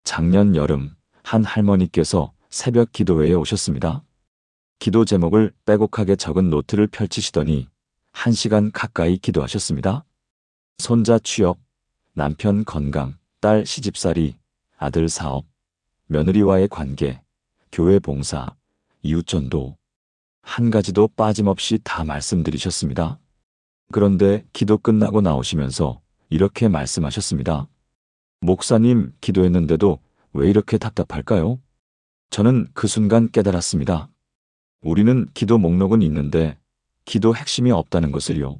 작년 여름 한 할머니께서 새벽 기도회에 오셨습니다. 기도 제목을 빼곡하게 적은 노트를 펼치시더니 1시간 가까이 기도하셨습니다. 손자 취업, 남편 건강, 딸 시집살이, 아들 사업, 며느리와의 관계, 교회 봉사, 이웃전도, 한 가지도 빠짐없이 다 말씀드리셨습니다. 그런데 기도 끝나고 나오시면서 이렇게 말씀하셨습니다. 목사님, 기도했는데도 왜 이렇게 답답할까요? 저는 그 순간 깨달았습니다. 우리는 기도 목록은 있는데 기도 핵심이 없다는 것을요.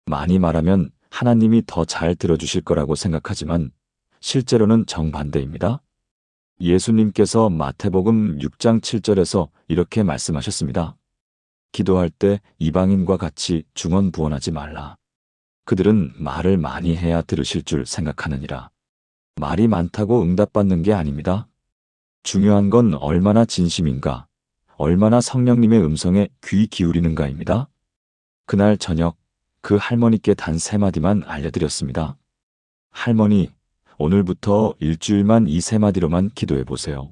많이 말하면 하나님이 더 잘 들어주실 거라고 생각하지만 실제로는 정반대입니다. 예수님께서 마태복음 6장 7절에서 이렇게 말씀하셨습니다. 기도할 때 이방인과 같이 중언부언하지 말라. 그들은 말을 많이 해야 들으실 줄 생각하느니라. 말이 많다고 응답받는 게 아닙니다. 중요한 건 얼마나 진심인가, 얼마나 성령님의 음성에 귀 기울이는가입니다. 그날 저녁 그 할머니께 단 3마디만 알려드렸습니다. 할머니, 오늘부터 일주일만 이 3마디로만 기도해 보세요.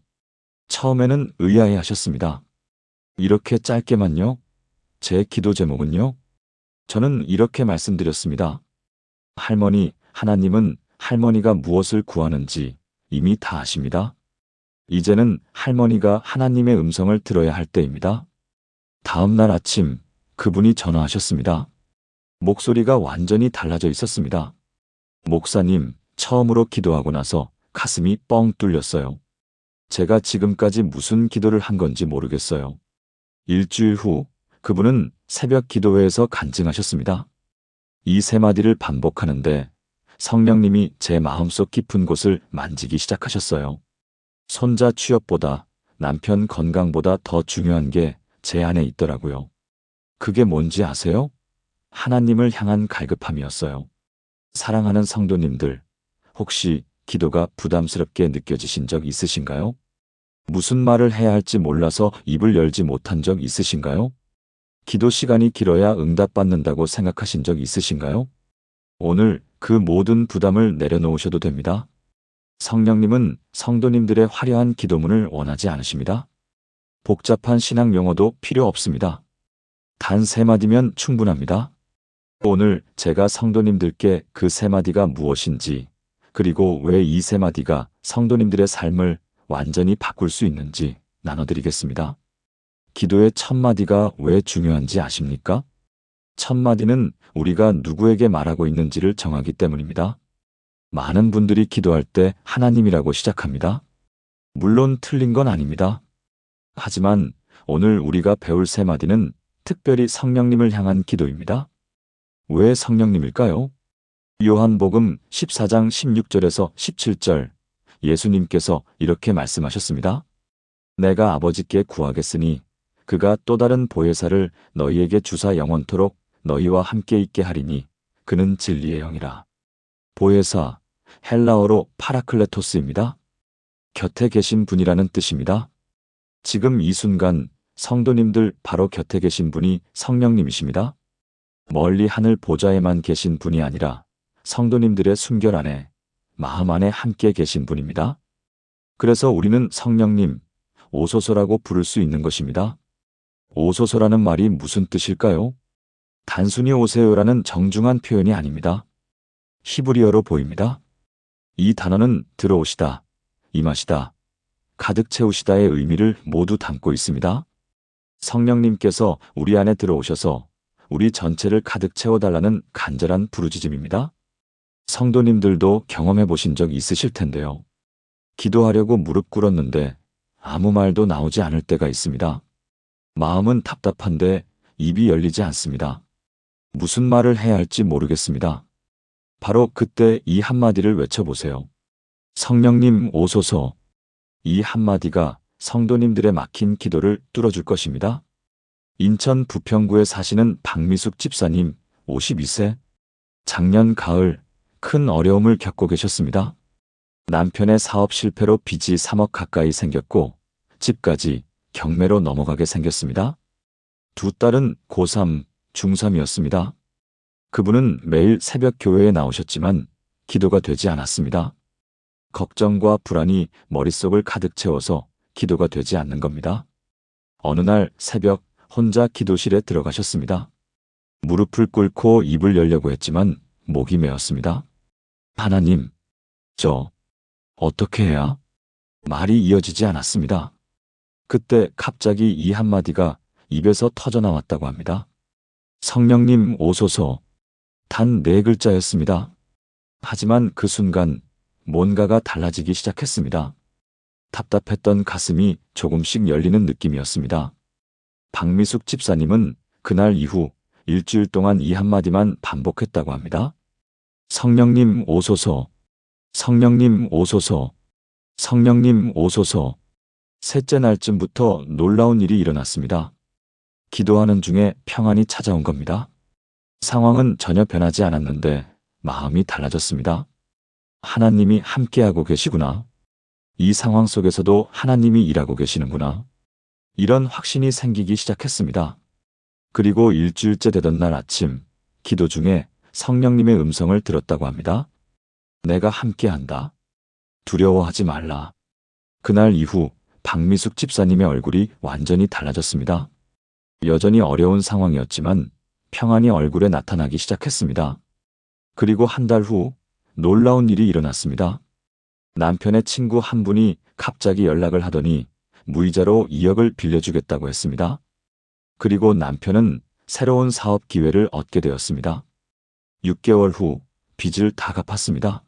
처음에는 의아해 하셨습니다. 이렇게 짧게만요? 제 기도 제목은요? 저는 이렇게 말씀드렸습니다. 할머니, 하나님은 할머니가 무엇을 구하는지 이미 다 아십니다. 이제는 할머니가 하나님의 음성을 들어야 할 때입니다. 다음 날 아침 그분이 전화하셨습니다. 목소리가 완전히 달라져 있었습니다. 목사님, 처음으로 기도하고 나서 가슴이 뻥 뚫렸어요. 제가 지금까지 무슨 기도를 한 건지 모르겠어요. 일주일 후 그분은 새벽 기도회에서 간증하셨습니다. 이 3마디를 반복하는데 성령님이 제 마음속 깊은 곳을 만지기 시작하셨어요. 손자 취업보다 남편 건강보다 더 중요한 게 제 안에 있더라고요. 그게 뭔지 아세요? 하나님을 향한 갈급함이었어요. 사랑하는 성도님들, 혹시 기도가 부담스럽게 느껴지신 적 있으신가요? 무슨 말을 해야 할지 몰라서 입을 열지 못한 적 있으신가요? 기도 시간이 길어야 응답받는다고 생각하신 적 있으신가요? 오늘 그 모든 부담을 내려놓으셔도 됩니다. 성령님은 성도님들의 화려한 기도문을 원하지 않으십니다. 복잡한 신앙 용어도 필요 없습니다. 단 3마디면 충분합니다. 오늘 제가 성도님들께 그 3마디가 무엇인지, 그리고 왜 이 3마디가 성도님들의 삶을 완전히 바꿀 수 있는지 나눠드리겠습니다. 기도의 첫 마디가 왜 중요한지 아십니까? 첫 마디는 우리가 누구에게 말하고 있는지를 정하기 때문입니다. 많은 분들이 기도할 때 하나님이라고 시작합니다. 물론 틀린 건 아닙니다. 하지만 오늘 우리가 배울 3마디는 특별히 성령님을 향한 기도입니다. 왜 성령님일까요? 요한복음 14장 16절에서 17절 예수님께서 이렇게 말씀하셨습니다. 내가 아버지께 구하겠으니 그가 또 다른 보혜사를 너희에게 주사 영원토록 너희와 함께 있게 하리니 그는 진리의 영이라. 보혜사, 헬라어로 파라클레토스입니다. 곁에 계신 분이라는 뜻입니다. 지금 이 순간 성도님들 바로 곁에 계신 분이 성령님이십니다. 멀리 하늘 보좌에만 계신 분이 아니라 성도님들의 숨결 안에, 마음 안에 함께 계신 분입니다. 그래서 우리는 성령님, 오소서라고 부를 수 있는 것입니다. 오소서라는 말이 무슨 뜻일까요? 단순히 오세요라는 정중한 표현이 아닙니다. 히브리어로 보입니다. 이 단어는 들어오시다, 임하시다, 가득 채우시다의 의미를 모두 담고 있습니다. 성령님께서 우리 안에 들어오셔서 우리 전체를 가득 채워달라는 간절한 부르짖음입니다. 성도님들도 경험해 보신 적 있으실 텐데요. 기도하려고 무릎 꿇었는데 아무 말도 나오지 않을 때가 있습니다. 마음은 답답한데 입이 열리지 않습니다. 무슨 말을 해야 할지 모르겠습니다. 바로 그때 이 한마디를 외쳐보세요. 성령님 오소서. 이 한마디가 성도님들의 막힌 기도를 뚫어줄 것입니다. 인천 부평구에 사시는 박미숙 집사님 52세. 작년 가을 큰 어려움을 겪고 계셨습니다. 남편의 사업 실패로 빚이 3억 가까이 생겼고 집까지 경매로 넘어가게 생겼습니다. 두 딸은 고3, 중3이었습니다. 그분은 매일 새벽 교회에 나오셨지만 기도가 되지 않았습니다. 걱정과 불안이 머릿속을 가득 채워서 기도가 되지 않는 겁니다. 어느 날 새벽 혼자 기도실에 들어가셨습니다. 무릎을 꿇고 입을 열려고 했지만 목이 메었습니다. 하나님, 저 어떻게 해야? 말이 이어지지 않았습니다. 그때 갑자기 이 한마디가 입에서 터져나왔다고 합니다. 성령님 오소서. 단 4글자였습니다. 하지만 그 순간 뭔가가 달라지기 시작했습니다. 답답했던 가슴이 조금씩 열리는 느낌이었습니다. 박미숙 집사님은 그날 이후 일주일 동안 이 한마디만 반복했다고 합니다. 성령님 오소서. 성령님 오소서. 성령님 오소서. 셋째 날쯤부터 놀라운 일이 일어났습니다. 기도하는 중에 평안이 찾아온 겁니다. 상황은 전혀 변하지 않았는데 마음이 달라졌습니다. 하나님이 함께하고 계시구나. 이 상황 속에서도 하나님이 일하고 계시는구나. 이런 확신이 생기기 시작했습니다. 그리고 일주일째 되던 날 아침, 기도 중에 성령님의 음성을 들었다고 합니다. 내가 함께한다. 두려워하지 말라. 그날 이후 박미숙 집사님의 얼굴이 완전히 달라졌습니다. 여전히 어려운 상황이었지만 평안이 얼굴에 나타나기 시작했습니다. 그리고 한 달 후 놀라운 일이 일어났습니다. 남편의 친구 한 분이 갑자기 연락을 하더니 무이자로 2억을 빌려주겠다고 했습니다. 그리고 남편은 새로운 사업 기회를 얻게 되었습니다. 6개월 후 빚을 다 갚았습니다.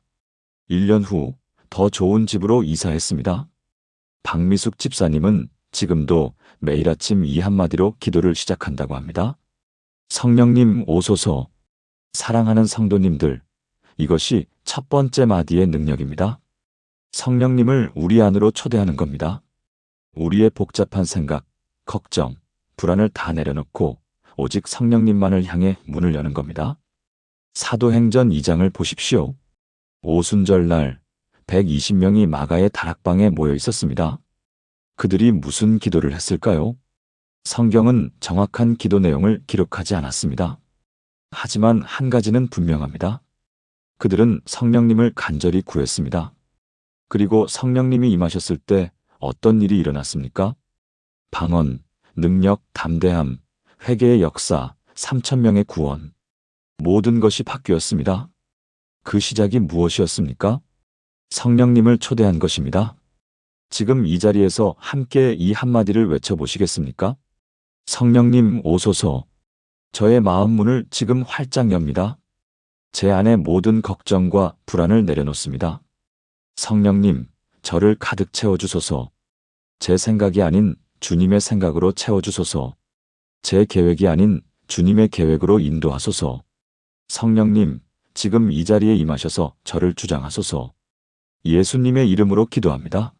1년 후 더 좋은 집으로 이사했습니다. 박미숙 집사님은 지금도 매일 아침 이 한마디로 기도를 시작한다고 합니다. 성령님 오소서. 사랑하는 성도님들, 이것이 첫 번째 마디의 능력입니다. 성령님을 우리 안으로 초대하는 겁니다. 우리의 복잡한 생각, 걱정, 불안을 다 내려놓고 오직 성령님만을 향해 문을 여는 겁니다. 사도행전 2장을 보십시오. 오순절날 120명이 마가의 다락방에 모여 있었습니다. 그들이 무슨 기도를 했을까요? 성경은 정확한 기도 내용을 기록하지 않았습니다. 하지만 한 가지는 분명합니다. 그들은 성령님을 간절히 구했습니다. 그리고 성령님이 임하셨을 때 어떤 일이 일어났습니까? 방언, 능력, 담대함, 회개의 역사, 3,000명의 구원. 모든 것이 바뀌었습니다. 그 시작이 무엇이었습니까? 성령님을 초대한 것입니다. 지금 이 자리에서 함께 이 한마디를 외쳐보시겠습니까? 성령님 오소서. 저의 마음 문을 지금 활짝 엽니다. 제 안의 모든 걱정과 불안을 내려놓습니다. 성령님, 저를 가득 채워주소서. 제 생각이 아닌 주님의 생각으로 채워주소서. 제 계획이 아닌 주님의 계획으로 인도하소서. 성령님, 지금 이 자리에 임하셔서 저를 주장하소서. 예수님의 이름으로 기도합니다.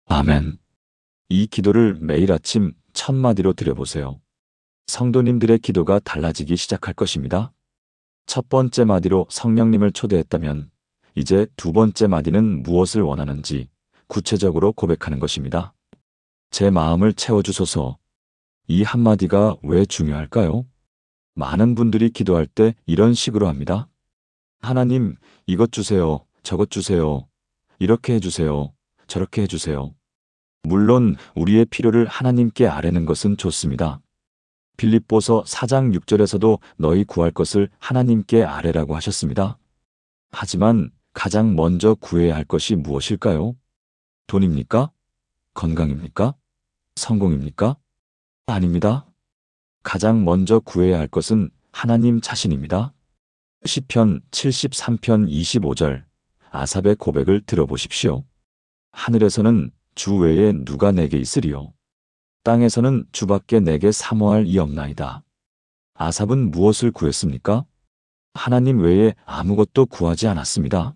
아멘. 이 기도를 매일 아침 첫 마디로 드려보세요. 성도님들의 기도가 달라지기 시작할 것입니다. 첫 번째 마디로 성령님을 초대했다면 이제 두 번째 마디는 무엇을 원하는지 구체적으로 고백하는 것입니다. 제 마음을 채워주소서. 이 한마디가 왜 중요할까요? 많은 분들이 기도할 때 이런 식으로 합니다. 하나님, 이것 주세요. 저것 주세요. 이렇게 해주세요. 저렇게 해주세요. 물론 우리의 필요를 하나님께 아뢰는 것은 좋습니다. 빌립보서 4장 6절에서도 너희 구할 것을 하나님께 아뢰라고 하셨습니다. 하지만 가장 먼저 구해야 할 것이 무엇일까요? 돈입니까? 건강입니까? 성공입니까? 아닙니다. 가장 먼저 구해야 할 것은 하나님 자신입니다. 시편 73편 25절 아삽의 고백을 들어보십시오. 하늘에서는 주 외에 누가 내게 있으리요? 땅에서는 주밖에 내게 사모할 이 없나이다. 아삽은 무엇을 구했습니까? 하나님 외에 아무것도 구하지 않았습니다.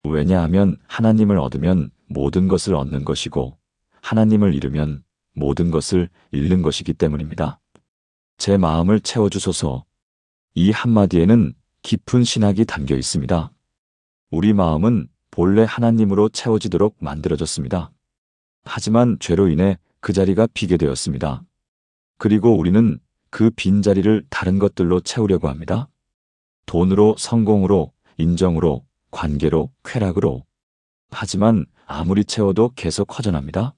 왜냐하면 하나님을 얻으면 모든 것을 얻는 것이고 하나님을 잃으면 모든 것을 잃는 것이기 때문입니다. 제 마음을 채워주소서. 이 한마디에는 깊은 신학이 담겨 있습니다. 우리 마음은 본래 하나님으로 채워지도록 만들어졌습니다. 하지만 죄로 인해 그 자리가 비게 되었습니다. 그리고 우리는 그 빈자리를 다른 것들로 채우려고 합니다. 돈으로, 성공으로, 인정으로, 관계로, 쾌락으로. 하지만 아무리 채워도 계속 허전합니다.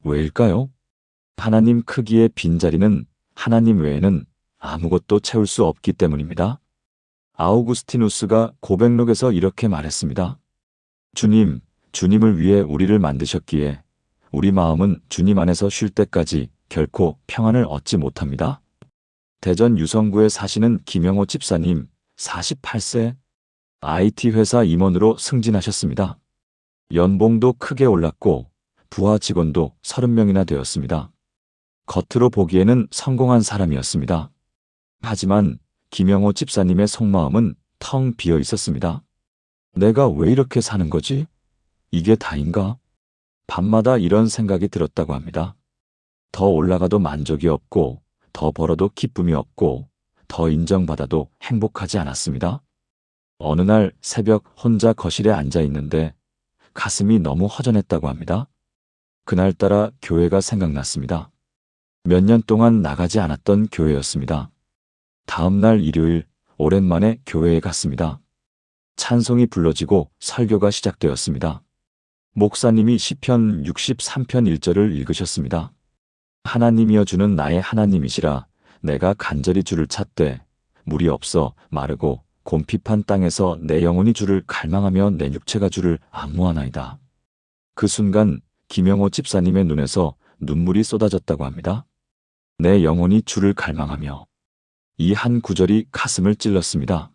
왜일까요? 하나님 크기의 빈자리는 하나님 외에는 아무것도 채울 수 없기 때문입니다. 아우구스티누스가 고백록에서 이렇게 말했습니다. 주님, 주님을 위해 우리를 만드셨기에 우리 마음은 주님 안에서 쉴 때까지 결코 평안을 얻지 못합니다. 대전 유성구에 사시는 김영호 집사님, 48세, IT 회사 임원으로 승진하셨습니다. 연봉도 크게 올랐고 부하 직원도 30명이나 되었습니다. 겉으로 보기에는 성공한 사람이었습니다. 하지만 김영호 집사님의 속마음은 텅 비어 있었습니다. 내가 왜 이렇게 사는 거지? 이게 다인가? 밤마다 이런 생각이 들었다고 합니다. 더 올라가도 만족이 없고, 더 벌어도 기쁨이 없고, 더 인정받아도 행복하지 않았습니다. 어느 날 새벽 혼자 거실에 앉아 있는데 가슴이 너무 허전했다고 합니다. 그날따라 교회가 생각났습니다. 몇 년 동안 나가지 않았던 교회였습니다. 다음 날 일요일 오랜만에 교회에 갔습니다. 찬송이 불러지고 설교가 시작되었습니다. 목사님이 시편 63편 1절을 읽으셨습니다. 하나님이여 주는 나의 하나님이시라 내가 간절히 주를 찾되 물이 없어 마르고 곰핍한 땅에서 내 영혼이 주를 갈망하며 내 육체가 주를 악무하나이다. 그 순간 김영호 집사님의 눈에서 눈물이 쏟아졌다고 합니다. 내 영혼이 주를 갈망하며. 이 한 구절이 가슴을 찔렀습니다.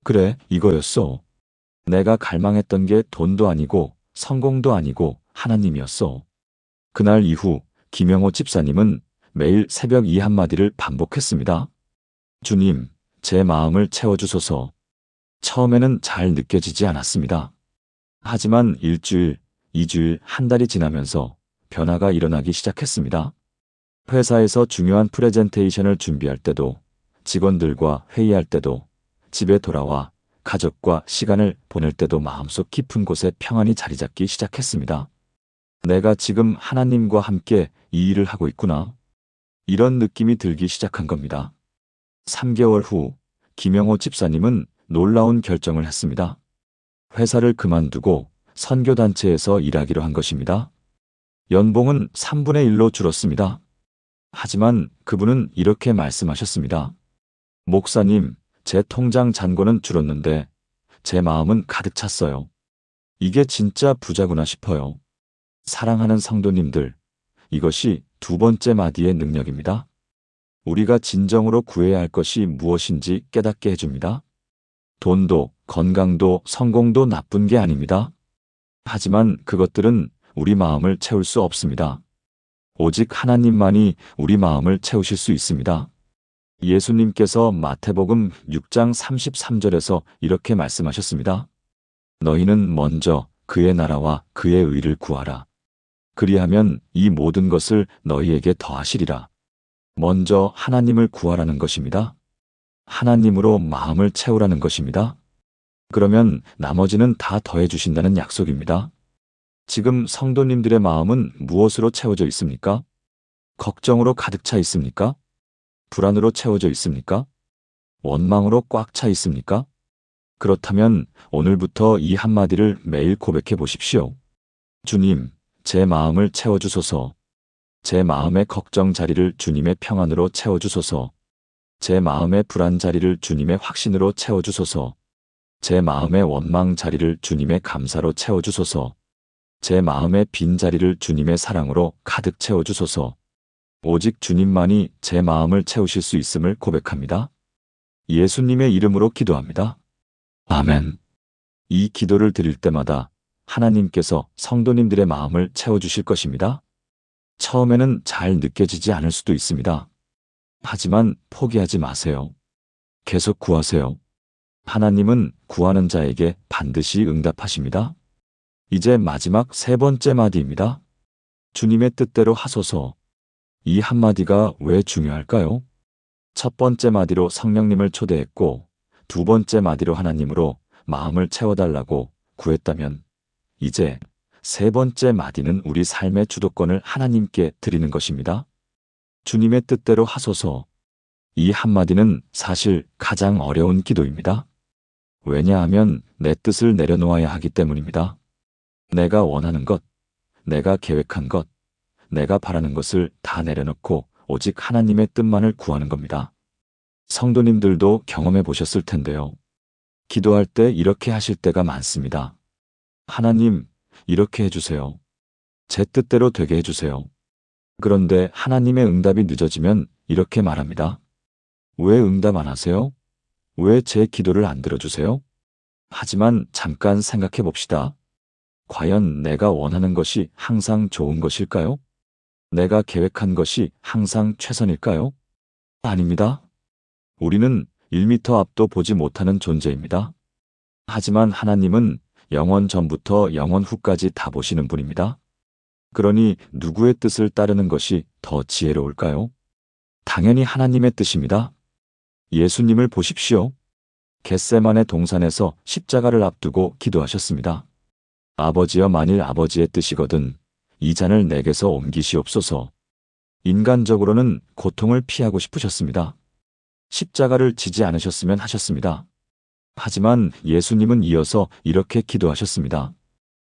그래, 이거였어. 내가 갈망했던 게 돈도 아니고 성공도 아니고 하나님이었어. 그날 이후 김영호 집사님은 매일 새벽 이 한마디를 반복했습니다. 주님, 제 마음을 채워주소서. 처음에는 잘 느껴지지 않았습니다. 하지만 일주일, 2주일, 한 달이 지나면서 변화가 일어나기 시작했습니다. 회사에서 중요한 프레젠테이션을 준비할 때도, 직원들과 회의할 때도, 집에 돌아와 가족과 시간을 보낼 때도 마음속 깊은 곳에 평안이 자리 잡기 시작했습니다. 내가 지금 하나님과 함께 이 일을 하고 있구나. 이런 느낌이 들기 시작한 겁니다. 3개월 후 김영호 집사님은 놀라운 결정을 했습니다. 회사를 그만두고 선교단체에서 일하기로 한 것입니다. 연봉은 3분의 1로 줄었습니다. 하지만 그분은 이렇게 말씀하셨습니다. 목사님, 제 통장 잔고는 줄었는데 제 마음은 가득 찼어요. 이게 진짜 부자구나 싶어요. 사랑하는 성도님들, 이것이 두 번째 마디의 능력입니다. 우리가 진정으로 구해야 할 것이 무엇인지 깨닫게 해줍니다. 돈도, 건강도, 성공도 나쁜 게 아닙니다. 하지만 그것들은 우리 마음을 채울 수 없습니다. 오직 하나님만이 우리 마음을 채우실 수 있습니다. 예수님께서 마태복음 6장 33절에서 이렇게 말씀하셨습니다. 너희는 먼저 그의 나라와 그의 의를 구하라. 그리하면 이 모든 것을 너희에게 더하시리라. 먼저 하나님을 구하라는 것입니다. 하나님으로 마음을 채우라는 것입니다. 그러면 나머지는 다 더해 주신다는 약속입니다. 지금 성도님들의 마음은 무엇으로 채워져 있습니까? 걱정으로 가득 차 있습니까? 불안으로 채워져 있습니까? 원망으로 꽉 차 있습니까? 그렇다면 오늘부터 이 한마디를 매일 고백해 보십시오. 주님, 제 마음을 채워주소서. 제 마음의 걱정 자리를 주님의 평안으로 채워주소서. 제 마음의 불안 자리를 주님의 확신으로 채워주소서. 제 마음의 원망 자리를 주님의 감사로 채워주소서. 제 마음의 빈 자리를 주님의 사랑으로 가득 채워주소서. 오직 주님만이 제 마음을 채우실 수 있음을 고백합니다. 예수님의 이름으로 기도합니다. 아멘. 이 기도를 드릴 때마다 하나님께서 성도님들의 마음을 채워주실 것입니다. 처음에는 잘 느껴지지 않을 수도 있습니다. 하지만 포기하지 마세요. 계속 구하세요. 하나님은 구하는 자에게 반드시 응답하십니다. 이제 마지막 세 번째 마디입니다. 주님의 뜻대로 하소서. 이 한마디가 왜 중요할까요? 첫 번째 마디로 성령님을 초대했고 두 번째 마디로 하나님으로 마음을 채워달라고 구했다면 이제 세 번째 마디는 우리 삶의 주도권을 하나님께 드리는 것입니다. 주님의 뜻대로 하소서. 이 한마디는 사실 가장 어려운 기도입니다. 왜냐하면 내 뜻을 내려놓아야 하기 때문입니다. 내가 원하는 것, 내가 계획한 것, 내가 바라는 것을 다 내려놓고 오직 하나님의 뜻만을 구하는 겁니다. 성도님들도 경험해 보셨을 텐데요. 기도할 때 이렇게 하실 때가 많습니다. 하나님, 이렇게 해주세요. 제 뜻대로 되게 해주세요. 그런데 하나님의 응답이 늦어지면 이렇게 말합니다. 왜 응답 안 하세요? 왜 제 기도를 안 들어주세요? 하지만 잠깐 생각해 봅시다. 과연 내가 원하는 것이 항상 좋은 것일까요? 내가 계획한 것이 항상 최선일까요? 아닙니다. 우리는 1미터 앞도 보지 못하는 존재입니다. 하지만 하나님은 영원 전부터 영원 후까지 다 보시는 분입니다. 그러니 누구의 뜻을 따르는 것이 더 지혜로울까요? 당연히 하나님의 뜻입니다. 예수님을 보십시오. 겟세마네 동산에서 십자가를 앞두고 기도하셨습니다. 아버지여, 만일 아버지의 뜻이거든 이 잔을 내게서 옮기시옵소서. 인간적으로는 고통을 피하고 싶으셨습니다. 십자가를 지지 않으셨으면 하셨습니다. 하지만 예수님은 이어서 이렇게 기도하셨습니다.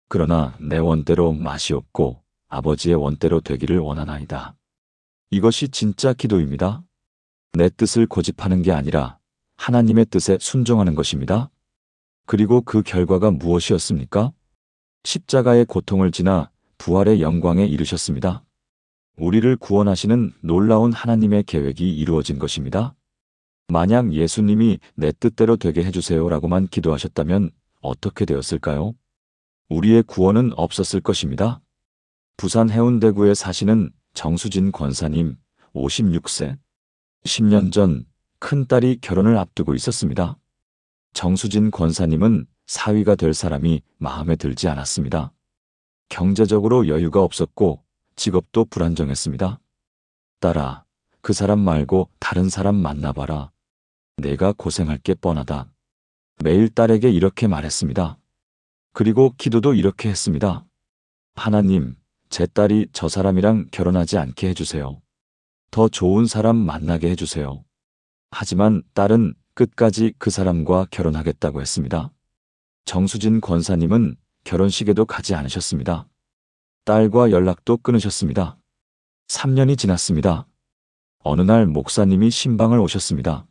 그러나 내 원대로 마시옵고 아버지의 원대로 되기를 원하나이다. 이것이 진짜 기도입니다. 내 뜻을 고집하는 게 아니라 하나님의 뜻에 순종하는 것입니다. 그리고 그 결과가 무엇이었습니까? 십자가의 고통을 지나 부활의 영광에 이르셨습니다. 우리를 구원하시는 놀라운 하나님의 계획이 이루어진 것입니다. 만약 예수님이 내 뜻대로 되게 해주세요라고만 기도하셨다면 어떻게 되었을까요? 우리의 구원은 없었을 것입니다. 부산 해운대구에 사시는 정수진 권사님 56세. 10년 전 큰딸이 결혼을 앞두고 있었습니다. 정수진 권사님은 사위가 될 사람이 마음에 들지 않았습니다. 경제적으로 여유가 없었고 직업도 불안정했습니다. 딸아, 그 사람 말고 다른 사람 만나봐라. 내가 고생할 게 뻔하다. 매일 딸에게 이렇게 말했습니다. 그리고 기도도 이렇게 했습니다. 하나님, 제 딸이 저 사람이랑 결혼하지 않게 해주세요. 더 좋은 사람 만나게 해주세요. 하지만 딸은 끝까지 그 사람과 결혼하겠다고 했습니다. 정수진 권사님은 결혼식에도 가지 않으셨습니다. 딸과 연락도 끊으셨습니다. 3년이 지났습니다. 어느 날 목사님이 신방을 오셨습니다.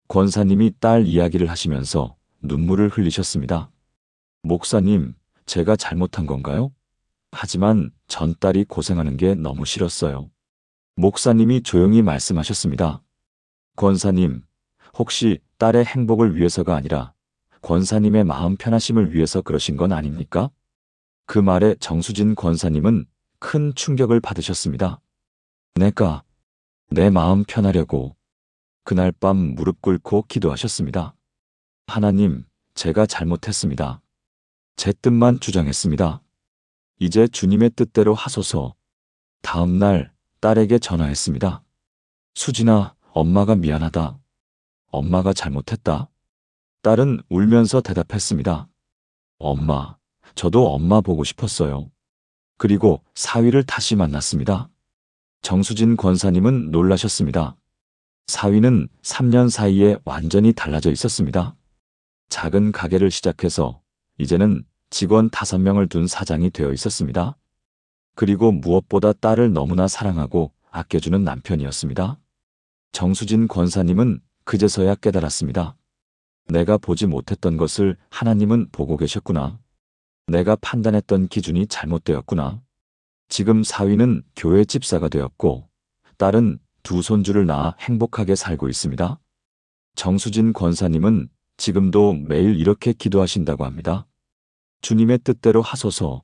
권사님이 딸 이야기를 하시면서 눈물을 흘리셨습니다. 목사님, 제가 잘못한 건가요? 하지만 전 딸이 고생하는 게 너무 싫었어요. 목사님이 조용히 말씀하셨습니다. 권사님, 혹시 딸의 행복을 위해서가 아니라 권사님의 마음 편하심을 위해서 그러신 건 아닙니까? 그 말에 정수진 권사님은 큰 충격을 받으셨습니다. 내가 내 마음 편하려고 그날 밤 무릎 꿇고 기도하셨습니다. 하나님, 제가 잘못했습니다. 제 뜻만 주장했습니다. 이제 주님의 뜻대로 하소서. 다음 날 딸에게 전화했습니다. 수진아, 엄마가 미안하다. 엄마가 잘못했다. 딸은 울면서 대답했습니다. 엄마, 저도 엄마 보고 싶었어요. 그리고 사위를 다시 만났습니다. 정수진 권사님은 놀라셨습니다. 사위는 3년 사이에 완전히 달라져 있었습니다. 작은 가게를 시작해서 이제는 직원 5명을 둔 사장이 되어 있었습니다. 그리고 무엇보다 딸을 너무나 사랑하고 아껴주는 남편이었습니다. 정수진 권사님은 그제서야 깨달았습니다. 내가 보지 못했던 것을 하나님은 보고 계셨구나. 내가 판단했던 기준이 잘못되었구나. 지금 사위는 교회 집사가 되었고 딸은 2 손주를 낳아 행복하게 살고 있습니다. 정수진 권사님은 지금도 매일 이렇게 기도하신다고 합니다. 주님의 뜻대로 하소서.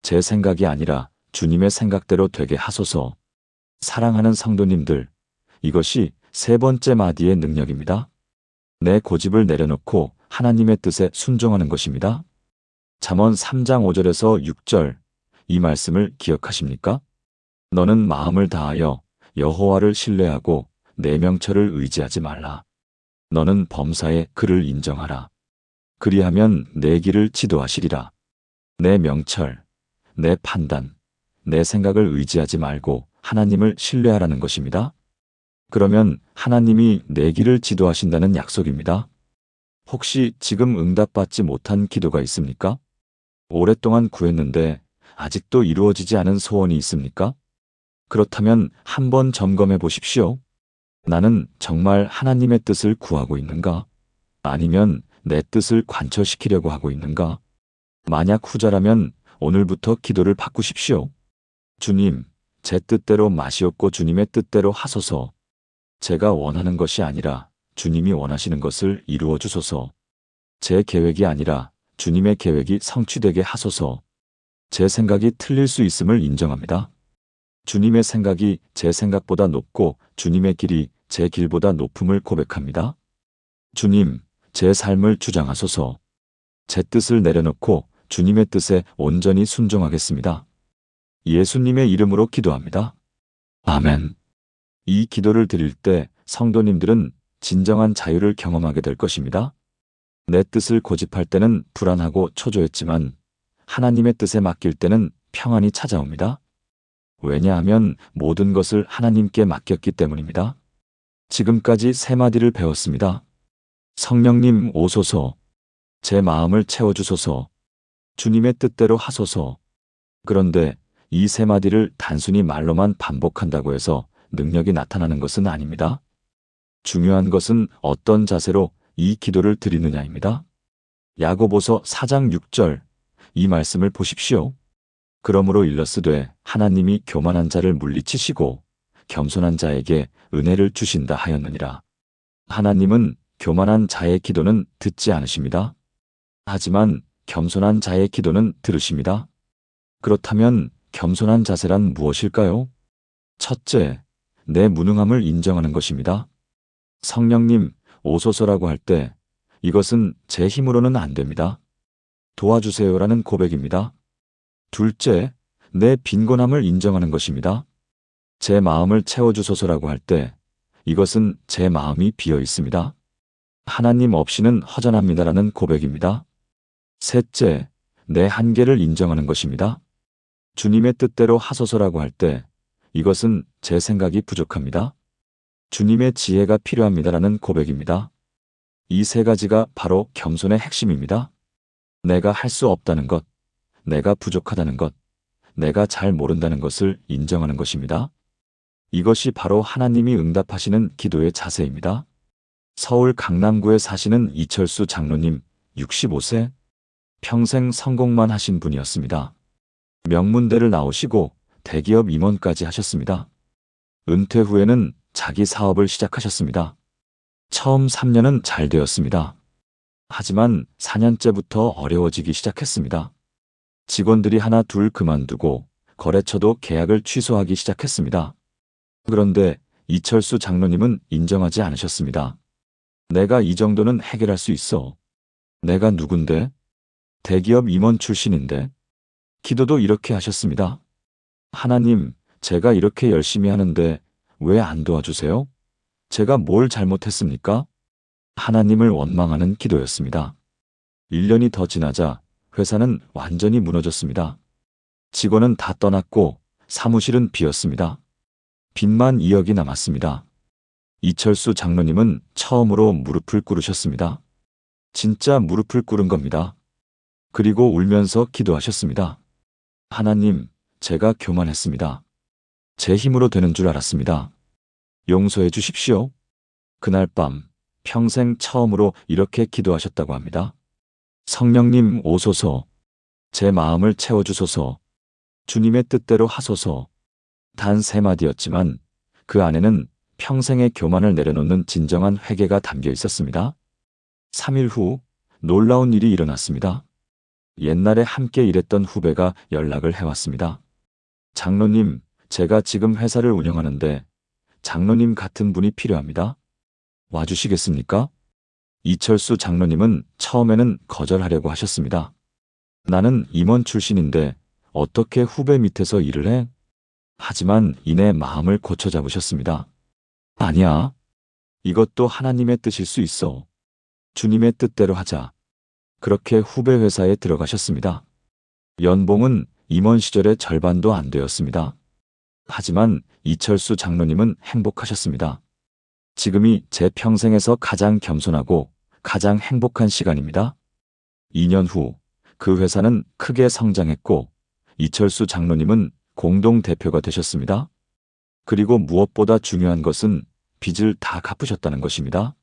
제 생각이 아니라 주님의 생각대로 되게 하소서. 사랑하는 성도님들, 이것이 3번째 마디의 능력입니다. 내 고집을 내려놓고 하나님의 뜻에 순종하는 것입니다. 잠언 3장 5절에서 6절, 이 말씀을 기억하십니까? 너는 마음을 다하여 여호와를 신뢰하고 내 명철을 의지하지 말라. 너는 범사에 그를 인정하라. 그리하면 내 길을 지도하시리라. 내 명철, 내 판단, 내 생각을 의지하지 말고 하나님을 신뢰하라는 것입니다. 그러면 하나님이 내 길을 지도하신다는 약속입니다. 혹시 지금 응답받지 못한 기도가 있습니까? 오랫동안 구했는데 아직도 이루어지지 않은 소원이 있습니까? 그렇다면 한번 점검해 보십시오. 나는 정말 하나님의 뜻을 구하고 있는가? 아니면 내 뜻을 관철시키려고 하고 있는가? 만약 후자라면 오늘부터 기도를 바꾸십시오. 주님, 제 뜻대로 마시옵고 주님의 뜻대로 하소서. 제가 원하는 것이 아니라 주님이 원하시는 것을 이루어 주소서. 제 계획이 아니라 주님의 계획이 성취되게 하소서. 제 생각이 틀릴 수 있음을 인정합니다. 주님의 생각이 제 생각보다 높고 주님의 길이 제 길보다 높음을 고백합니다. 주님, 제 삶을 주장하소서. 제 뜻을 내려놓고 주님의 뜻에 온전히 순종하겠습니다. 예수님의 이름으로 기도합니다. 아멘. 이 기도를 드릴 때 성도님들은 진정한 자유를 경험하게 될 것입니다. 내 뜻을 고집할 때는 불안하고 초조했지만 하나님의 뜻에 맡길 때는 평안이 찾아옵니다. 왜냐하면 모든 것을 하나님께 맡겼기 때문입니다. 지금까지 세 마디를 배웠습니다. 성령님 오소서. 제 마음을 채워주소서. 주님의 뜻대로 하소서. 그런데 이 세 마디를 단순히 말로만 반복한다고 해서 능력이 나타나는 것은 아닙니다. 중요한 것은 어떤 자세로 이 기도를 드리느냐입니다. 야고보서 4장 6절 이 말씀을 보십시오. 그러므로 일러스되 하나님이 교만한 자를 물리치시고 겸손한 자에게 은혜를 주신다 하였느니라. 하나님은 교만한 자의 기도는 듣지 않으십니다. 하지만 겸손한 자의 기도는 들으십니다. 그렇다면 겸손한 자세란 무엇일까요? 첫째, 내 무능함을 인정하는 것입니다. 성령님, 오소서라고 할 때 이것은 제 힘으로는 안 됩니다. 도와주세요라는 고백입니다. 둘째, 내 빈곤함을 인정하는 것입니다. 제 마음을 채워주소서라고 할 때 이것은 제 마음이 비어 있습니다. 하나님 없이는 허전합니다라는 고백입니다. 셋째, 내 한계를 인정하는 것입니다. 주님의 뜻대로 하소서라고 할 때 이것은 제 생각이 부족합니다. 주님의 지혜가 필요합니다라는 고백입니다. 이 세 가지가 바로 겸손의 핵심입니다. 내가 할 수 없다는 것, 내가 부족하다는 것, 내가 잘 모른다는 것을 인정하는 것입니다. 이것이 바로 하나님이 응답하시는 기도의 자세입니다. 서울 강남구에 사시는 이철수 장로님 65세, 평생 성공만 하신 분이었습니다. 명문대를 나오시고 대기업 임원까지 하셨습니다. 은퇴 후에는 자기 사업을 시작하셨습니다. 처음 3년은 잘 되었습니다. 하지만 4년째부터 어려워지기 시작했습니다. 직원들이 하나 둘 그만두고 거래처도 계약을 취소하기 시작했습니다. 그런데 이철수 장로님은 인정하지 않으셨습니다. 내가 이 정도는 해결할 수 있어. 내가 누군데? 대기업 임원 출신인데. 기도도 이렇게 하셨습니다. 하나님, 제가 이렇게 열심히 하는데 왜 안 도와주세요? 제가 뭘 잘못했습니까? 하나님을 원망하는 기도였습니다. 1년이 더 지나자 회사는 완전히 무너졌습니다. 직원은 다 떠났고 사무실은 비었습니다. 빚만 2억이 남았습니다. 이철수 장로님은 처음으로 무릎을 꿇으셨습니다. 진짜 무릎을 꿇은 겁니다. 그리고 울면서 기도하셨습니다. 하나님, 제가 교만했습니다. 제 힘으로 되는 줄 알았습니다. 용서해 주십시오. 그날 밤 평생 처음으로 이렇게 기도하셨다고 합니다. 성령님 오소서. 제 마음을 채워주소서. 주님의 뜻대로 하소서. 단 세 마디였지만 그 안에는 평생의 교만을 내려놓는 진정한 회개가 담겨 있었습니다. 3일 후 놀라운 일이 일어났습니다. 옛날에 함께 일했던 후배가 연락을 해왔습니다. 장로님, 제가 지금 회사를 운영하는데 장로님 같은 분이 필요합니다. 와주시겠습니까? 이철수 장로님은 처음에는 거절하려고 하셨습니다. 나는 임원 출신인데 어떻게 후배 밑에서 일을 해? 하지만 이내 마음을 고쳐잡으셨습니다. 아니야. 이것도 하나님의 뜻일 수 있어. 주님의 뜻대로 하자. 그렇게 후배 회사에 들어가셨습니다. 연봉은 임원 시절의 절반도 안 되었습니다. 하지만 이철수 장로님은 행복하셨습니다. 지금이 제 평생에서 가장 겸손하고 가장 행복한 시간입니다. 2년 후 그 회사는 크게 성장했고 이철수 장로님은 공동대표가 되셨습니다. 그리고 무엇보다 중요한 것은 빚을 다 갚으셨다는 것입니다.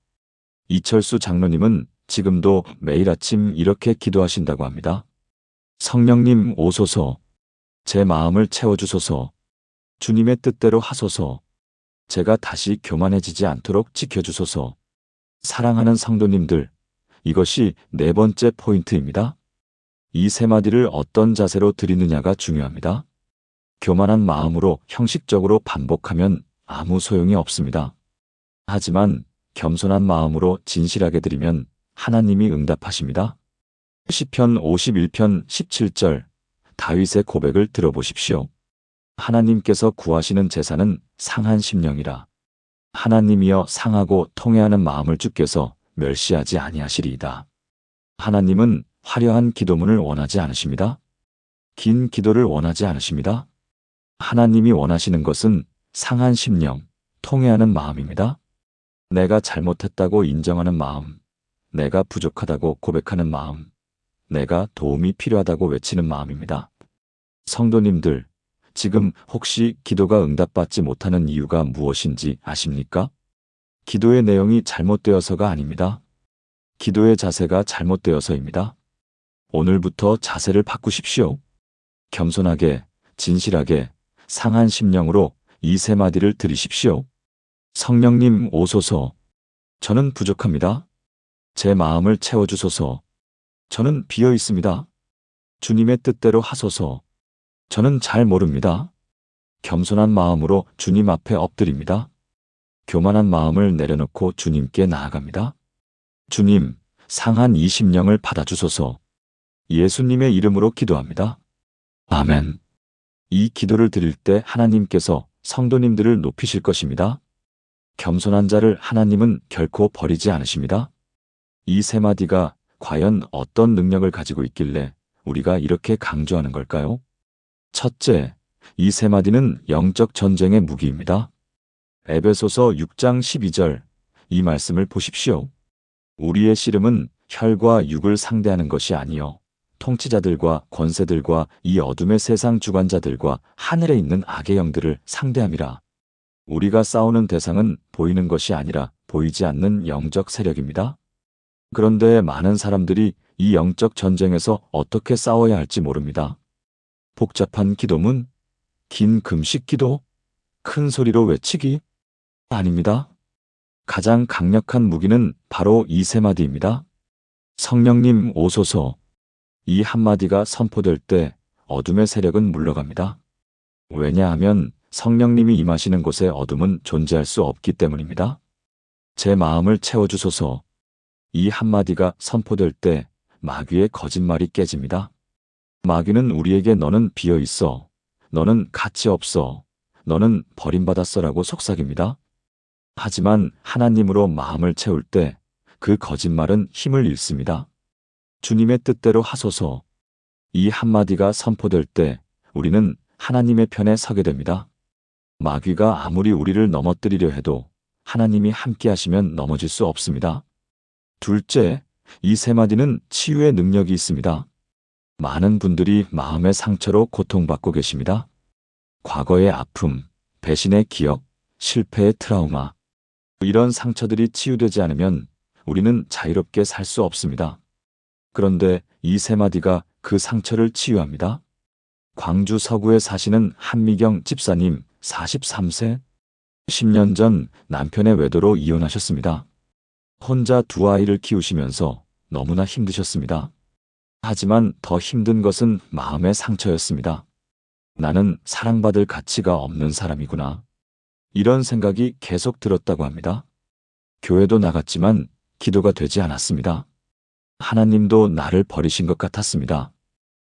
이철수 장로님은 지금도 매일 아침 이렇게 기도하신다고 합니다. 성령님 오소서, 제 마음을 채워주소서, 주님의 뜻대로 하소서, 제가 다시 교만해지지 않도록 지켜주소서. 사랑하는 성도님들, 이것이 네 번째 포인트입니다. 이 세 마디를 어떤 자세로 드리느냐가 중요합니다. 교만한 마음으로 형식적으로 반복하면 아무 소용이 없습니다. 하지만 겸손한 마음으로 진실하게 드리면 하나님이 응답하십니다. 시편 51편 17절 다윗의 고백을 들어보십시오. 하나님께서 구하시는 제사는 상한 심령이라. 하나님이여 상하고 통회하는 마음을 주께서 멸시하지 아니하시리이다. 하나님은 화려한 기도문을 원하지 않으십니다. 긴 기도를 원하지 않으십니다. 하나님이 원하시는 것은 상한 심령, 통회하는 마음입니다. 내가 잘못했다고 인정하는 마음, 내가 부족하다고 고백하는 마음, 내가 도움이 필요하다고 외치는 마음입니다. 성도님들, 지금 혹시 기도가 응답받지 못하는 이유가 무엇인지 아십니까? 기도의 내용이 잘못되어서가 아닙니다. 기도의 자세가 잘못되어서입니다. 오늘부터 자세를 바꾸십시오. 겸손하게, 진실하게, 상한 심령으로 이 세 마디를 드리십시오. 성령님 오소서, 저는 부족합니다. 제 마음을 채워주소서, 저는 비어 있습니다. 주님의 뜻대로 하소서, 저는 잘 모릅니다. 겸손한 마음으로 주님 앞에 엎드립니다. 교만한 마음을 내려놓고 주님께 나아갑니다. 주님, 상한 이 심령을 받아주소서. 예수님의 이름으로 기도합니다. 아멘. 이 기도를 드릴 때 하나님께서 성도님들을 높이실 것입니다. 겸손한 자를 하나님은 결코 버리지 않으십니다. 이 세 마디가 과연 어떤 능력을 가지고 있길래 우리가 이렇게 강조하는 걸까요? 첫째, 이 세 마디는 영적 전쟁의 무기입니다. 에베소서 6장 12절, 이 말씀을 보십시오. 우리의 씨름은 혈과 육을 상대하는 것이 아니요 통치자들과 권세들과 이 어둠의 세상 주관자들과 하늘에 있는 악의 영들을 상대함이라. 우리가 싸우는 대상은 보이는 것이 아니라 보이지 않는 영적 세력입니다. 그런데 많은 사람들이 이 영적 전쟁에서 어떻게 싸워야 할지 모릅니다. 복잡한 기도문, 긴 금식 기도, 큰 소리로 외치기? 아닙니다. 가장 강력한 무기는 바로 이 세 마디입니다. 성령님 오소서. 이 한마디가 선포될 때 어둠의 세력은 물러갑니다. 왜냐하면 성령님이 임하시는 곳에 어둠은 존재할 수 없기 때문입니다. 제 마음을 채워주소서. 이 한마디가 선포될 때 마귀의 거짓말이 깨집니다. 마귀는 우리에게 너는 비어 있어, 너는 가치 없어, 너는 버림받았어라고 속삭입니다. 하지만 하나님으로 마음을 채울 때 그 거짓말은 힘을 잃습니다. 주님의 뜻대로 하소서. 이 한마디가 선포될 때 우리는 하나님의 편에 서게 됩니다. 마귀가 아무리 우리를 넘어뜨리려 해도 하나님이 함께 하시면 넘어질 수 없습니다. 둘째, 이 세 마디는 치유의 능력이 있습니다. 많은 분들이 마음의 상처로 고통받고 계십니다. 과거의 아픔, 배신의 기억, 실패의 트라우마. 이런 상처들이 치유되지 않으면 우리는 자유롭게 살 수 없습니다. 그런데 이 세 마디가 그 상처를 치유합니다. 광주 서구에 사시는 한미경 집사님 43세, 10년 전 남편의 외도로 이혼하셨습니다. 혼자 두 아이를 키우시면서 너무나 힘드셨습니다. 하지만 더 힘든 것은 마음의 상처였습니다. 나는 사랑받을 가치가 없는 사람이구나. 이런 생각이 계속 들었다고 합니다. 교회도 나갔지만 기도가 되지 않았습니다. 하나님도 나를 버리신 것 같았습니다.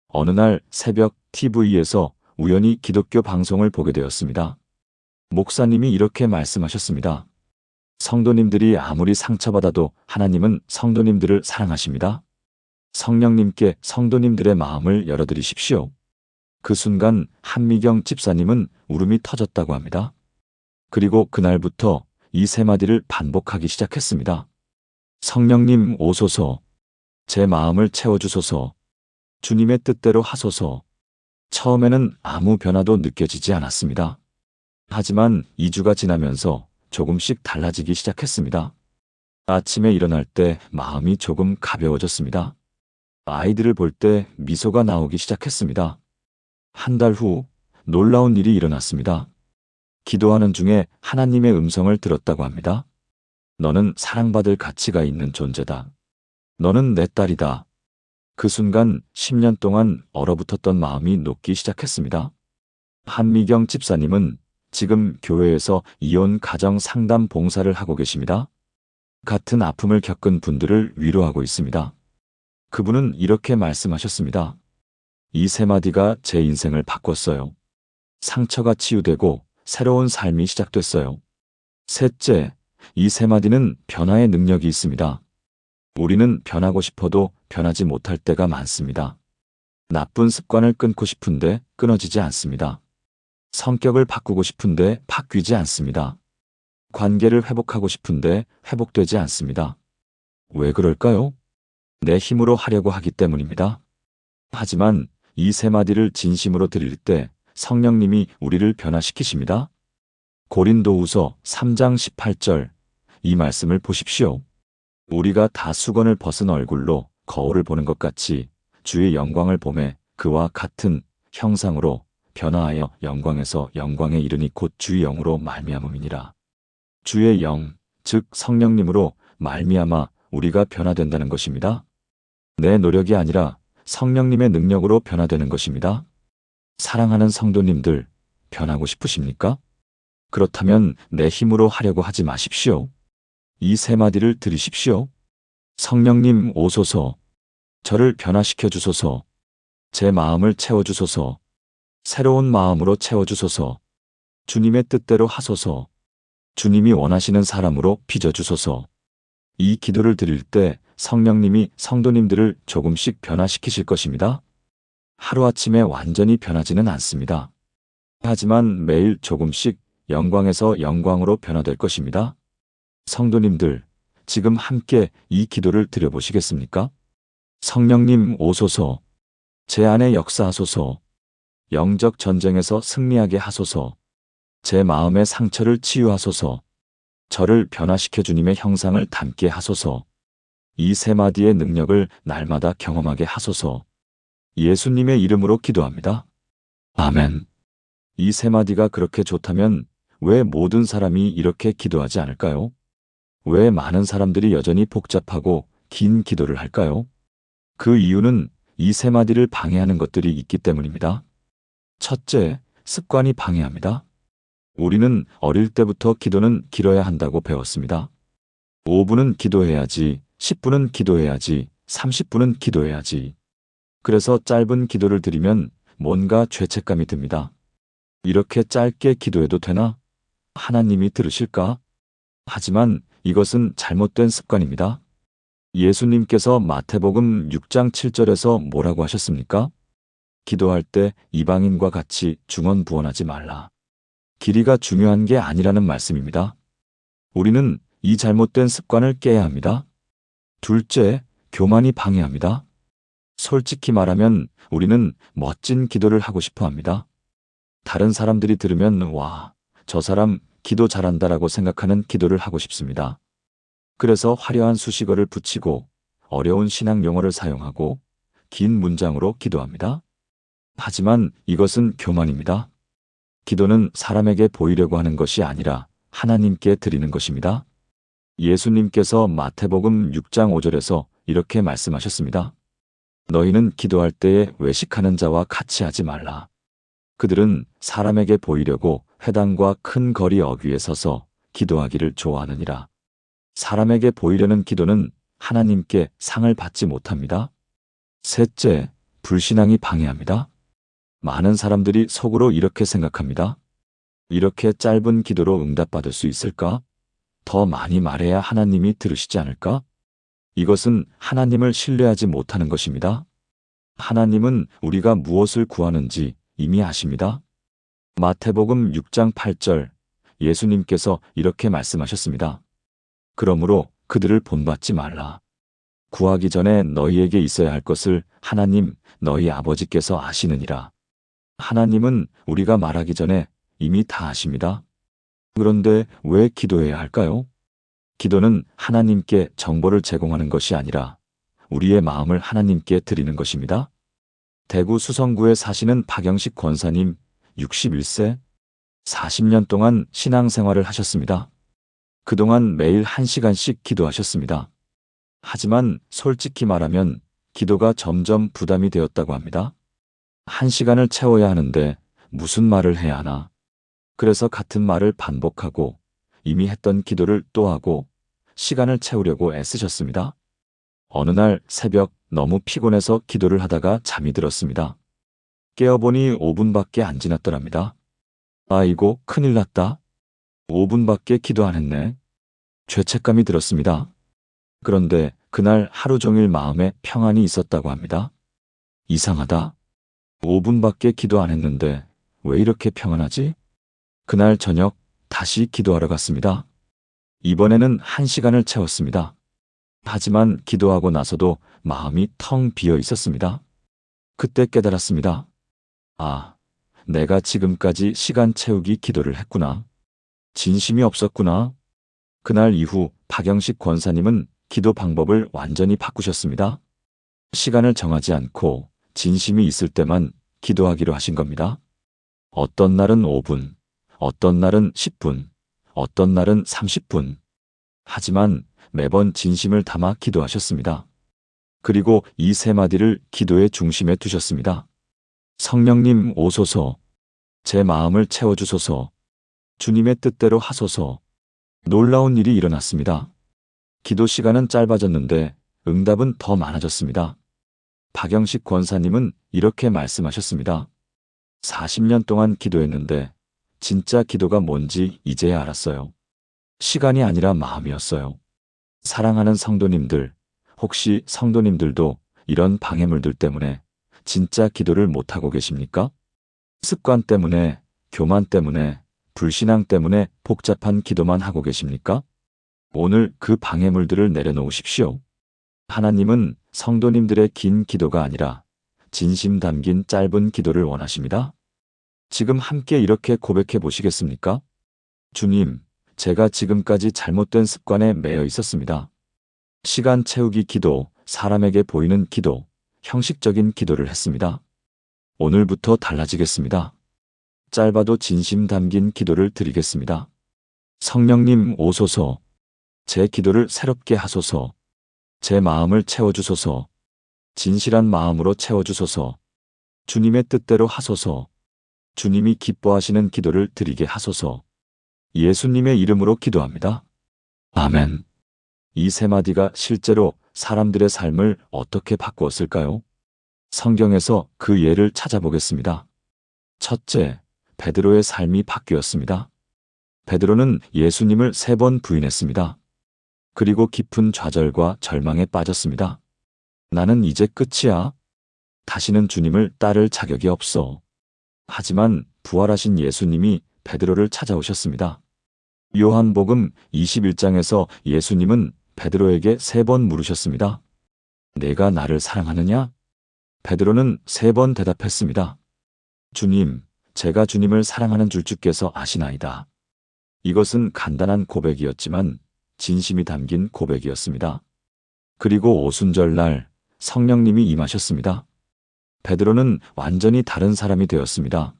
어느 날 새벽 TV에서 우연히 기독교 방송을 보게 되었습니다. 목사님이 이렇게 말씀하셨습니다. 성도님들이 아무리 상처받아도 하나님은 성도님들을 사랑하십니다. 성령님께 성도님들의 마음을 열어드리십시오. 그 순간 한미경 집사님은 울음이 터졌다고 합니다. 그리고 그날부터 이 세 마디를 반복하기 시작했습니다. 성령님 오소서. 제 마음을 채워주소서. 주님의 뜻대로 하소서. 처음에는 아무 변화도 느껴지지 않았습니다. 하지만 2주가 지나면서 조금씩 달라지기 시작했습니다. 아침에 일어날 때 마음이 조금 가벼워졌습니다. 아이들을 볼 때 미소가 나오기 시작했습니다. 한 달 후 놀라운 일이 일어났습니다. 기도하는 중에 하나님의 음성을 들었다고 합니다. 너는 사랑받을 가치가 있는 존재다. 너는 내 딸이다. 그 순간 10년 동안 얼어붙었던 마음이 녹기 시작했습니다. 한미경 집사님은 지금 교회에서 이혼 가정 상담 봉사를 하고 계십니다. 같은 아픔을 겪은 분들을 위로하고 있습니다. 그분은 이렇게 말씀하셨습니다. 이 세 마디가 제 인생을 바꿨어요. 상처가 치유되고 새로운 삶이 시작됐어요. 셋째, 이 세 마디는 변화의 능력이 있습니다. 우리는 변하고 싶어도 변하지 못할 때가 많습니다. 나쁜 습관을 끊고 싶은데 끊어지지 않습니다. 성격을 바꾸고 싶은데 바뀌지 않습니다. 관계를 회복하고 싶은데 회복되지 않습니다. 왜 그럴까요? 내 힘으로 하려고 하기 때문입니다. 하지만 이 세 마디를 진심으로 드릴 때 성령님이 우리를 변화시키십니다. 고린도후서 3장 18절 이 말씀을 보십시오. 우리가 다 수건을 벗은 얼굴로 거울을 보는 것 같이 주의 영광을 보매 그와 같은 형상으로 변화하여 영광에서 영광에 이르니 곧 주의 영으로 말미암음이니라. 주의 영, 즉 성령님으로 말미암아 우리가 변화된다는 것입니다. 내 노력이 아니라 성령님의 능력으로 변화되는 것입니다. 사랑하는 성도님들, 변하고 싶으십니까? 그렇다면 내 힘으로 하려고 하지 마십시오. 이 세 마디를 들으십시오. 성령님 오소서, 저를 변화시켜 주소서, 제 마음을 채워주소서, 새로운 마음으로 채워주소서, 주님의 뜻대로 하소서, 주님이 원하시는 사람으로 빚어주소서. 이 기도를 드릴 때 성령님이 성도님들을 조금씩 변화시키실 것입니다. 하루아침에 완전히 변하지는 않습니다. 하지만 매일 조금씩 영광에서 영광으로 변화될 것입니다. 성도님들, 지금 함께 이 기도를 드려보시겠습니까? 성령님 오소서, 제 안에 역사하소서, 영적 전쟁에서 승리하게 하소서, 제 마음의 상처를 치유하소서, 저를 변화시켜 주님의 형상을 닮게 하소서, 이 세 마디의 능력을 날마다 경험하게 하소서. 예수님의 이름으로 기도합니다. 아멘. 이 세 마디가 그렇게 좋다면 왜 모든 사람이 이렇게 기도하지 않을까요? 왜 많은 사람들이 여전히 복잡하고 긴 기도를 할까요? 그 이유는 이 세 마디를 방해하는 것들이 있기 때문입니다. 첫째, 습관이 방해합니다. 우리는 어릴 때부터 기도는 길어야 한다고 배웠습니다. 5분은 기도해야지, 10분은 기도해야지, 30분은 기도해야지. 그래서 짧은 기도를 드리면 뭔가 죄책감이 듭니다. 이렇게 짧게 기도해도 되나? 하나님이 들으실까? 하지만 이것은 잘못된 습관입니다. 예수님께서 마태복음 6장 7절에서 뭐라고 하셨습니까? 기도할 때 이방인과 같이 중언부언하지 말라. 길이가 중요한 게 아니라는 말씀입니다. 우리는 이 잘못된 습관을 깨야 합니다. 둘째, 교만이 방해합니다. 솔직히 말하면 우리는 멋진 기도를 하고 싶어 합니다. 다른 사람들이 들으면 와, 저 사람 기도 잘한다라고 생각하는 기도를 하고 싶습니다. 그래서 화려한 수식어를 붙이고 어려운 신앙 용어를 사용하고 긴 문장으로 기도합니다. 하지만 이것은 교만입니다. 기도는 사람에게 보이려고 하는 것이 아니라 하나님께 드리는 것입니다. 예수님께서 마태복음 6장 5절에서 이렇게 말씀하셨습니다. 너희는 기도할 때에 외식하는 자와 같이 하지 말라. 그들은 사람에게 보이려고 회당과 큰 거리 어귀에 서서 기도하기를 좋아하느니라. 사람에게 보이려는 기도는 하나님께 상을 받지 못합니다. 셋째, 불신앙이 방해합니다. 많은 사람들이 속으로 이렇게 생각합니다. 이렇게 짧은 기도로 응답받을 수 있을까? 더 많이 말해야 하나님이 들으시지 않을까? 이것은 하나님을 신뢰하지 못하는 것입니다. 하나님은 우리가 무엇을 구하는지 이미 아십니다. 마태복음 6장 8절 예수님께서 이렇게 말씀하셨습니다. 그러므로 그들을 본받지 말라. 구하기 전에 너희에게 있어야 할 것을 하나님 너희 아버지께서 아시느니라. 하나님은 우리가 말하기 전에 이미 다 아십니다. 그런데 왜 기도해야 할까요? 기도는 하나님께 정보를 제공하는 것이 아니라 우리의 마음을 하나님께 드리는 것입니다. 대구 수성구에 사시는 박영식 권사님 61세, 40년 동안 신앙생활을 하셨습니다. 그동안 매일 1시간씩 기도하셨습니다. 하지만 솔직히 말하면 기도가 점점 부담이 되었다고 합니다. 1시간을 채워야 하는데 무슨 말을 해야 하나? 그래서 같은 말을 반복하고 이미 했던 기도를 또 하고 시간을 채우려고 애쓰셨습니다. 어느 날 새벽 너무 피곤해서 기도를 하다가 잠이 들었습니다. 깨어보니 5분밖에 안 지났더랍니다. 아이고, 큰일 났다. 5분밖에 기도 안 했네. 죄책감이 들었습니다. 그런데 그날 하루 종일 마음에 평안이 있었다고 합니다. 이상하다. 5분밖에 기도 안 했는데 왜 이렇게 평안하지? 그날 저녁 다시 기도하러 갔습니다. 이번에는 1시간을 채웠습니다. 하지만 기도하고 나서도 마음이 텅 비어 있었습니다. 그때 깨달았습니다. 아, 내가 지금까지 시간 채우기 기도를 했구나. 진심이 없었구나. 그날 이후 박영식 권사님은 기도 방법을 완전히 바꾸셨습니다. 시간을 정하지 않고 진심이 있을 때만 기도하기로 하신 겁니다. 어떤 날은 5분, 어떤 날은 10분, 어떤 날은 30분. 하지만 매번 진심을 담아 기도하셨습니다. 그리고 이 세 마디를 기도의 중심에 두셨습니다. 성령님 오소서, 제 마음을 채워주소서, 주님의 뜻대로 하소서. 놀라운 일이 일어났습니다. 기도 시간은 짧아졌는데 응답은 더 많아졌습니다. 박영식 권사님은 이렇게 말씀하셨습니다. 40년 동안 기도했는데 진짜 기도가 뭔지 이제야 알았어요. 시간이 아니라 마음이었어요. 사랑하는 성도님들, 혹시 성도님들도 이런 방해물들 때문에 진짜 기도를 못하고 계십니까? 습관 때문에, 교만 때문에, 불신앙 때문에 복잡한 기도만 하고 계십니까? 오늘 그 방해물들을 내려놓으십시오. 하나님은 성도님들의 긴 기도가 아니라 진심 담긴 짧은 기도를 원하십니다. 지금 함께 이렇게 고백해 보시겠습니까? 주님, 제가 지금까지 잘못된 습관에 매여 있었습니다. 시간 채우기 기도, 사람에게 보이는 기도, 형식적인 기도를 했습니다. 오늘부터 달라지겠습니다. 짧아도 진심 담긴 기도를 드리겠습니다. 성령님 오소서, 제 기도를 새롭게 하소서, 제 마음을 채워주소서, 진실한 마음으로 채워주소서, 주님의 뜻대로 하소서, 주님이 기뻐하시는 기도를 드리게 하소서. 예수님의 이름으로 기도합니다. 아멘. 이 세 마디가 실제로 사람들의 삶을 어떻게 바꾸었을까요? 성경에서 그 예를 찾아보겠습니다. 첫째, 베드로의 삶이 바뀌었습니다. 베드로는 예수님을 3번 부인했습니다. 그리고 깊은 좌절과 절망에 빠졌습니다. 나는 이제 끝이야. 다시는 주님을 따를 자격이 없어. 하지만 부활하신 예수님이 베드로를 찾아오셨습니다. 요한복음 21장에서 예수님은 베드로에게 3번 물으셨습니다. 내가 나를 사랑하느냐? 베드로는 3번 대답했습니다. 주님, 제가 주님을 사랑하는 줄 주께서 아시나이다. 이것은 간단한 고백이었지만 진심이 담긴 고백이었습니다. 그리고 오순절날 성령님이 임하셨습니다. 베드로는 완전히 다른 사람이 되었습니다.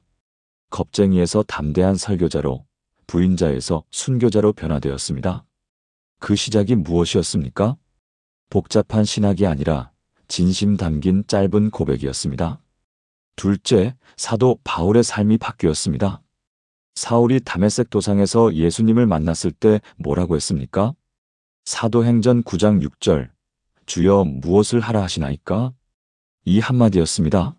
겁쟁이에서 담대한 설교자로, 부인자에서 순교자로 변화되었습니다. 그 시작이 무엇이었습니까? 복잡한 신학이 아니라 진심 담긴 짧은 고백이었습니다. 둘째, 사도 바울의 삶이 바뀌었습니다. 사울이 다메섹 도상에서 예수님을 만났을 때 뭐라고 했습니까? 사도행전 9장 6절, 주여 무엇을 하라 하시나이까? 이 한마디였습니다.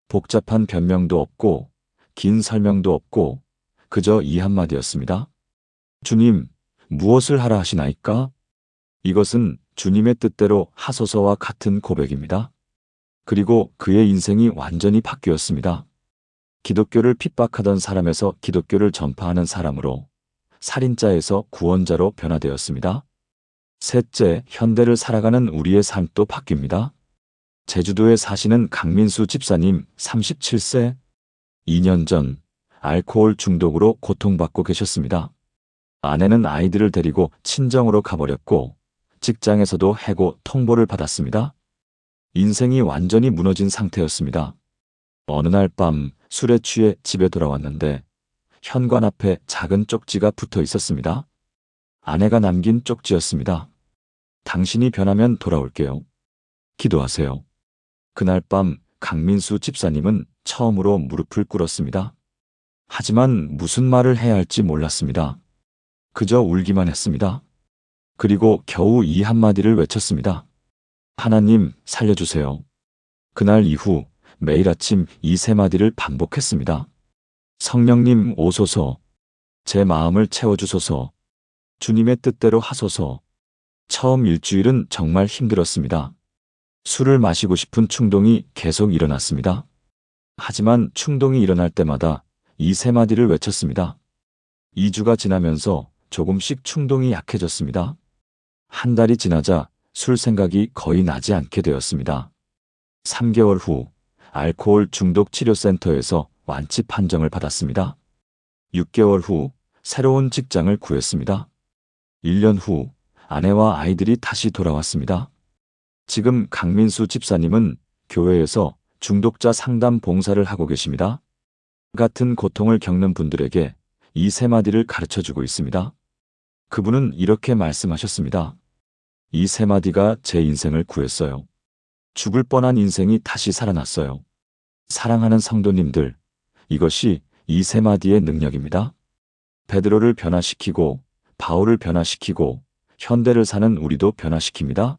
복잡한 변명도 없고 긴 설명도 없고 그저 이 한마디였습니다. 주님, 무엇을 하라 하시나이까? 이것은 주님의 뜻대로 하소서와 같은 고백입니다. 그리고 그의 인생이 완전히 바뀌었습니다. 기독교를 핍박하던 사람에서 기독교를 전파하는 사람으로, 살인자에서 구원자로 변화되었습니다. 셋째, 현대를 살아가는 우리의 삶도 바뀝니다. 제주도에 사시는 강민수 집사님 37세. 2년 전 알코올 중독으로 고통받고 계셨습니다. 아내는 아이들을 데리고 친정으로 가버렸고 직장에서도 해고 통보를 받았습니다. 인생이 완전히 무너진 상태였습니다. 어느 날 밤 술에 취해 집에 돌아왔는데 현관 앞에 작은 쪽지가 붙어 있었습니다. 아내가 남긴 쪽지였습니다. 당신이 변하면 돌아올게요. 기도하세요. 그날 밤 강민수 집사님은 처음으로 무릎을 꿇었습니다. 하지만 무슨 말을 해야 할지 몰랐습니다. 그저 울기만 했습니다. 그리고 겨우 이 한마디를 외쳤습니다. 하나님, 살려주세요. 그날 이후 매일 아침 이 세 마디를 반복했습니다. 성령님 오소서, 제 마음을 채워주소서, 주님의 뜻대로 하소서. 처음 일주일은 정말 힘들었습니다. 술을 마시고 싶은 충동이 계속 일어났습니다. 하지만 충동이 일어날 때마다 이 세 마디를 외쳤습니다. 2주가 지나면서 조금씩 충동이 약해졌습니다. 한 달이 지나자 술 생각이 거의 나지 않게 되었습니다. 3개월 후 알코올 중독 치료센터에서 완치 판정을 받았습니다. 6개월 후 새로운 직장을 구했습니다. 1년 후 아내와 아이들이 다시 돌아왔습니다. 지금 강민수 집사님은 교회에서 중독자 상담 봉사를 하고 계십니다. 같은 고통을 겪는 분들에게 이 세 마디를 가르쳐주고 있습니다. 그분은 이렇게 말씀하셨습니다. 이 세 마디가 제 인생을 구했어요. 죽을 뻔한 인생이 다시 살아났어요. 사랑하는 성도님들, 이것이 이 세 마디의 능력입니다. 베드로를 변화시키고 바울을 변화시키고 현대를 사는 우리도 변화시킵니다.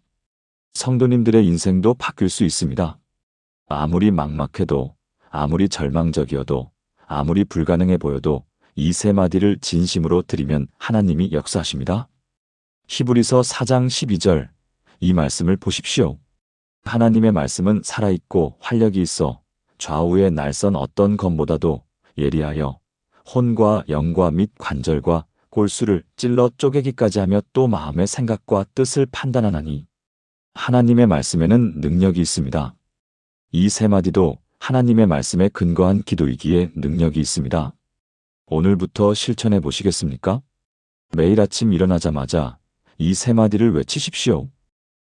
성도님들의 인생도 바뀔 수 있습니다. 아무리 막막해도, 아무리 절망적이어도, 아무리 불가능해 보여도 이 세 마디를 진심으로 드리면 하나님이 역사하십니다. 히브리서 4장 12절, 이 말씀을 보십시오. 하나님의 말씀은 살아있고 활력이 있어 좌우의 날선 어떤 검보다도 예리하여 혼과 영과 및 관절과 골수를 찔러 쪼개기까지 하며 또 마음의 생각과 뜻을 판단하나니 하나님의 말씀에는 능력이 있습니다. 이 세 마디도 하나님의 말씀에 근거한 기도이기에 능력이 있습니다. 오늘부터 실천해 보시겠습니까? 매일 아침 일어나자마자 이 세 마디를 외치십시오.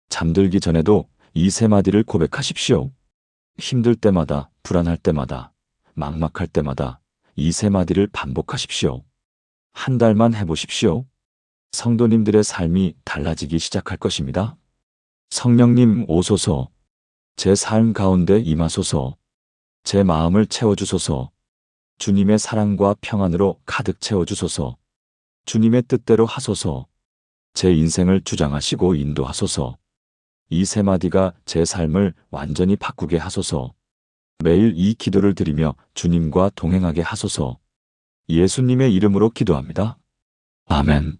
잠들기 전에도 이 세 마디를 고백하십시오. 힘들 때마다, 불안할 때마다, 막막할 때마다 이 세 마디를 반복하십시오. 한 달만 해보십시오. 성도님들의 삶이 달라지기 시작할 것입니다. 성령님 오소서, 제 삶 가운데 임하소서, 제 마음을 채워주소서, 주님의 사랑과 평안으로 가득 채워주소서, 주님의 뜻대로 하소서, 제 인생을 주장하시고 인도하소서, 이 세 마디가 제 삶을 완전히 바꾸게 하소서, 매일 이 기도를 드리며 주님과 동행하게 하소서, 예수님의 이름으로 기도합니다. 아멘.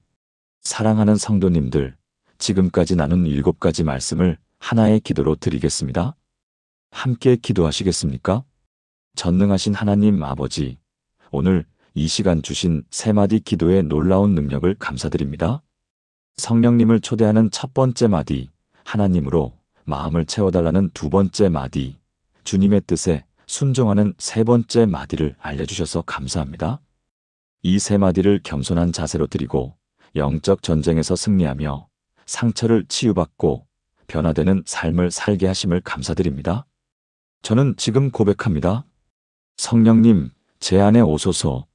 사랑하는 성도님들, 지금까지 나눈 7가지 말씀을 하나의 기도로 드리겠습니다. 함께 기도하시겠습니까? 전능하신 하나님 아버지, 오늘 이 시간 주신 세 마디 기도의 놀라운 능력을 감사드립니다. 성령님을 초대하는 첫 번째 마디, 하나님으로 마음을 채워달라는 두 번째 마디, 주님의 뜻에 순종하는 세 번째 마디를 알려주셔서 감사합니다. 이 세 마디를 겸손한 자세로 드리고 영적 전쟁에서 승리하며 상처를 치유받고 변화되는 삶을 살게 하심을 감사드립니다. 저는 지금 고백합니다. 성령님, 제 안에 오소서.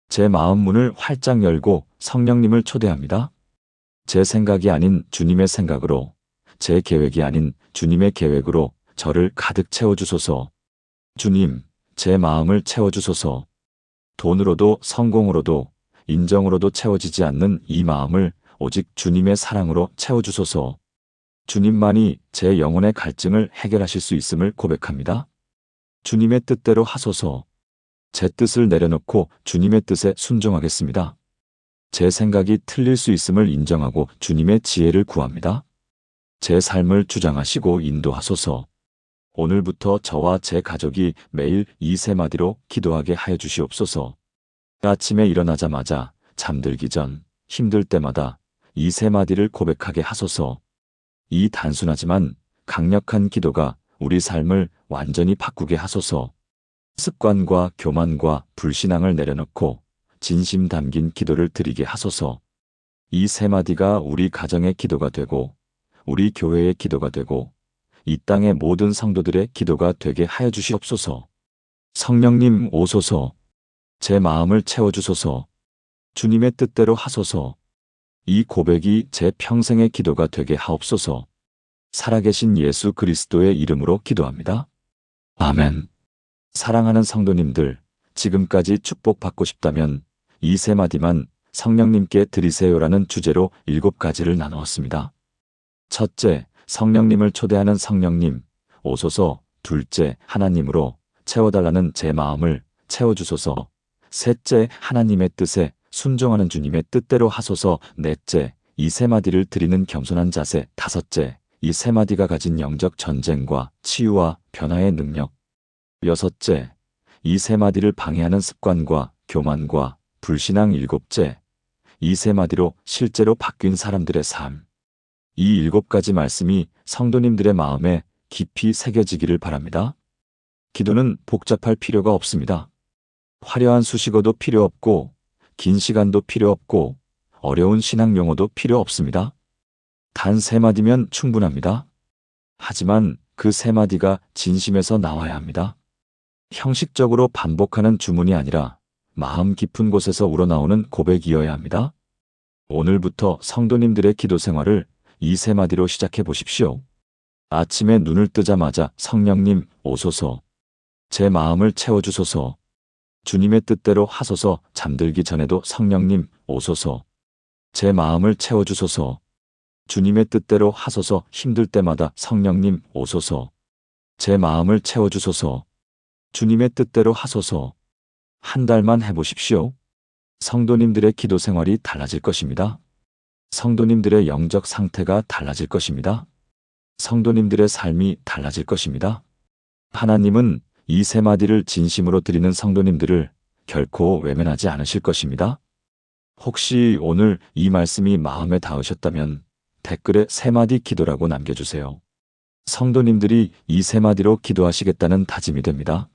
제 마음 문을 활짝 열고 성령님을 초대합니다. 제 생각이 아닌 주님의 생각으로, 제 계획이 아닌 주님의 계획으로 저를 가득 채워주소서. 주님, 제 마음을 채워주소서. 돈으로도 성공으로도 인정으로도 채워지지 않는 이 마음을 오직 주님의 사랑으로 채워주소서. 주님만이 제 영혼의 갈증을 해결하실 수 있음을 고백합니다. 주님의 뜻대로 하소서. 제 뜻을 내려놓고 주님의 뜻에 순종하겠습니다. 제 생각이 틀릴 수 있음을 인정하고 주님의 지혜를 구합니다. 제 삶을 주장하시고 인도하소서. 오늘부터 저와 제 가족이 매일 이 세 마디로 기도하게 하여 주시옵소서. 아침에 일어나자마자 잠들기 전 힘들 때마다 이 세 마디를 고백하게 하소서. 이 단순하지만 강력한 기도가 우리 삶을 완전히 바꾸게 하소서. 습관과 교만과 불신앙을 내려놓고 진심 담긴 기도를 드리게 하소서. 이 세 마디가 우리 가정의 기도가 되고 우리 교회의 기도가 되고 이 땅의 모든 성도들의 기도가 되게 하여 주시옵소서. 성령님 오소서. 제 마음을 채워주소서. 주님의 뜻대로 하소서. 이 고백이 제 평생의 기도가 되게 하옵소서. 살아계신 예수 그리스도의 이름으로 기도합니다. 아멘. 사랑하는 성도님들, 지금까지 축복받고 싶다면 이 세 마디만 성령님께 드리세요라는 주제로 7가지를 나누었습니다. 첫째, 성령님을 초대하는 성령님, 오소서. 둘째, 하나님으로 채워달라는 제 마음을 채워주소서. 셋째, 하나님의 뜻에 순종하는 주님의 뜻대로 하소서. 넷째, 이 세 마디를 드리는 겸손한 자세. 다섯째, 이 세 마디가 가진 영적 전쟁과 치유와 변화의 능력. 여섯째, 이 세 마디를 방해하는 습관과 교만과 불신앙. 일곱째, 이 세 마디로 실제로 바뀐 사람들의 삶. 이 7가지 말씀이 성도님들의 마음에 깊이 새겨지기를 바랍니다. 기도는 복잡할 필요가 없습니다. 화려한 수식어도 필요 없고 긴 시간도 필요 없고 어려운 신앙 용어도 필요 없습니다. 단 3마디면 충분합니다. 하지만 그 3마디가 진심에서 나와야 합니다. 형식적으로 반복하는 주문이 아니라 마음 깊은 곳에서 우러나오는 고백이어야 합니다. 오늘부터 성도님들의 기도 생활을 이 3마디로 시작해 보십시오. 아침에 눈을 뜨자마자 성령님 오소서. 제 마음을 채워주소서. 주님의 뜻대로 하소서. 잠들기 전에도 성령님 오소서. 제 마음을 채워주소서. 주님의 뜻대로 하소서. 힘들 때마다 성령님 오소서. 제 마음을 채워주소서. 주님의 뜻대로 하소서. 한 달만 해보십시오. 성도님들의 기도 생활이 달라질 것입니다. 성도님들의 영적 상태가 달라질 것입니다. 성도님들의 삶이 달라질 것입니다. 하나님은 이 3마디를 진심으로 드리는 성도님들을 결코 외면하지 않으실 것입니다. 혹시 오늘 이 말씀이 마음에 닿으셨다면 댓글에 3마디 기도라고 남겨주세요. 성도님들이 이 3마디로 기도하시겠다는 다짐이 됩니다.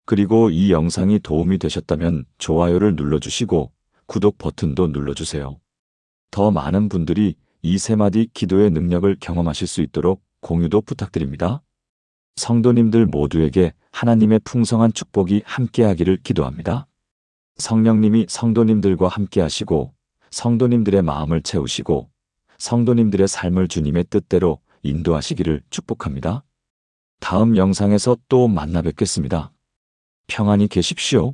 그리고 이 영상이 도움이 되셨다면 좋아요를 눌러주시고 구독 버튼도 눌러주세요. 더 많은 분들이 이 3마디 기도의 능력을 경험하실 수 있도록 공유도 부탁드립니다. 성도님들 모두에게 하나님의 풍성한 축복이 함께하기를 기도합니다. 성령님이 성도님들과 함께하시고 성도님들의 마음을 채우시고 성도님들의 삶을 주님의 뜻대로 인도하시기를 축복합니다. 다음 영상에서 또 만나 뵙겠습니다. 평안히 계십시오.